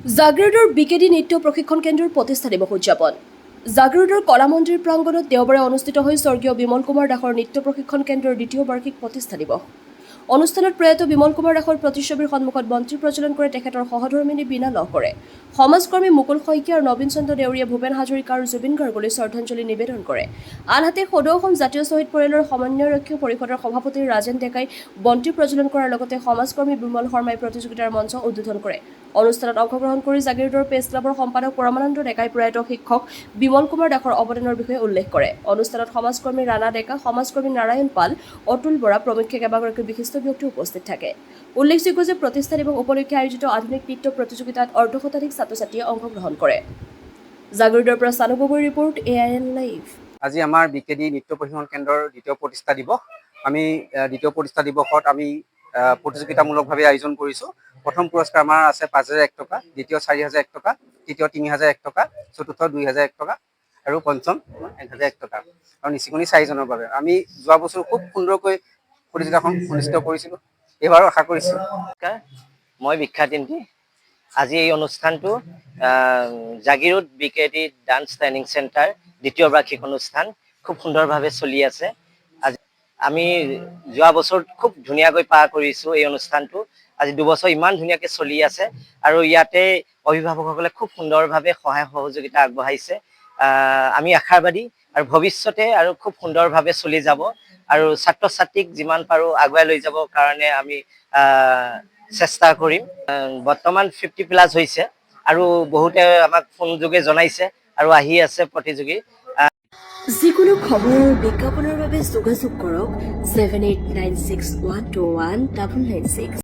জাগিৰোডৰ বিকেডি নৃত্য প্ৰশিক্ষণ কেন্দ্ৰৰ প্ৰতিষ্ঠা দিৱস উদযাপন। জাগিৰোডৰ কলা মন্দিৰ প্ৰাংগণত দেওবাৰে অনুষ্ঠিত হৈ স্বৰ্গীয় বিমল কুমাৰ দাসৰ নৃত্য প্ৰশিক্ষণ কেন্দ্ৰৰ দ্বিতীয় বাৰ্ষিক প্ৰতিষ্ঠা দিৱস। অনুষ্ঠানত প্ৰয়াত বিমল কুমাৰ দাসৰ প্ৰতিচ্ছবিৰ সন্মুখত বন্তি প্ৰজ্বলন কৰে তেখেতৰ সহধৰ্মিনী বীণা লহকৰে। সমাজকৰ্মী মুকুল শইকীয়া আৰু নবীন চন্দ্ৰ দেউৰীয়ে ভূপেন হাজৰিকা আৰু জুবিন গাৰ্গলৈ শ্ৰদ্ধাঞ্জলি নিবেদন কৰে। আনহাতে সদৌ অসম জাতীয় শ্বহীদ পৰিয়ালৰ সমন্বয়ৰক্ষী পৰিষদৰ সভাপতি ৰাজেন ডেকাই বন্তি প্ৰজ্বলন কৰাৰ লগতে সমাজকৰ্মী বিমল শৰ্মাই প্ৰতিযোগিতাৰ মঞ্চ উদ্বোধন কৰে। অনুষ্ঠানত অংশগ্ৰহণ কৰি জাগিৰোডৰ প্ৰেছ ক্লাবৰ সম্পাদক পৰমানন্দ ডেকাই প্ৰয়াত শিক্ষক বিমল কুমাৰ দাসৰ অৱদানৰ বিষয়ে উল্লেখ কৰে। অনুষ্ঠানত সমাজকৰ্মী ৰাণা ডেকা, সমাজকৰ্মী নাৰায়ণ পাল, অতুল বৰা প্ৰমুখ্যে কেইবাগৰাকী বিশিষ্ট ব্যক্তি উপস্থিত থাকে। উল্লেখযোগ্য যে প্ৰতিষ্ঠা দিৱস উপলক্ষে আয়োজিত আধুনিক নৃত্য প্ৰতিযোগিতাত অৰ্ধশতাধিক ছাত্ৰ-ছাত্ৰীয়ে অংশগ্ৰহণ কৰে। জাগিৰোডৰ পৰা চানু গগৈৰ ৰিপৰ্ট, AIN লাইভ। আজি আমাৰ বিকেডি নৃত্য প্ৰশিক্ষণ কেন্দ্ৰৰ দ্বিতীয় প্ৰতিষ্ঠা দিৱস। আমি দ্বিতীয় প্ৰতিষ্ঠা দিৱসত আমি প্ৰতিযোগিতামূলকভাৱে আয়োজন কৰিছোঁ। প্ৰথম পুৰস্কাৰ আমাৰ আছে 5,001 টকা, দ্বিতীয় 4,001 টকা, তৃতীয় 3,001 টকা, চতুৰ্থ 2,001 টকা আৰু পঞ্চম 1,001 টকা আৰু নিচুকনি 4জনৰ বাবে। আমি যোৱা বছৰ খুব সুন্দৰকৈ প্ৰতিযোগিতাখন অনুষ্ঠিত কৰিছিলোঁ। এইবাৰো আশা কৰিছোঁ। মই বিখ্যাত শিল্পী। আজি এই অনুষ্ঠানটো জাগিৰোড বিকেডি ডান্স ট্ৰেইনিং চেণ্টাৰ দ্বিতীয় বাৰ্ষিক অনুষ্ঠান খুব সুন্দৰভাৱে চলি আছে। আজি আমি যোৱা বছৰ খুব ধুনীয়াকৈ পাৰ কৰিছোঁ এই অনুষ্ঠানটো। আজি দুবছৰ ইমান ধুনীয়াকৈ চলি আছে আৰু ইয়াতে অভিভাৱকসকলে খুব সুন্দৰভাৱে সহায় সহযোগিতা আগবঢ়াইছে। আমি আশাবাদী আৰু ভৱিষ্যতে আৰু খুব সুন্দৰভাৱে চলি যাব আৰু ছাত্ৰ ছাত্ৰীক যিমান পাৰোঁ আগুৱাই লৈ যাবৰ কাৰণে আমি চেষ্টা কৰিম। বৰ্তমান 50+ হৈছে আৰু বহুতে আমাক ফোন যোগে জনাইছে আৰু আহি আছে প্ৰতিযোগী। যিকোনো খবৰ আৰু বিজ্ঞাপনৰ বাবে যোগাযোগ কৰক 7896121996।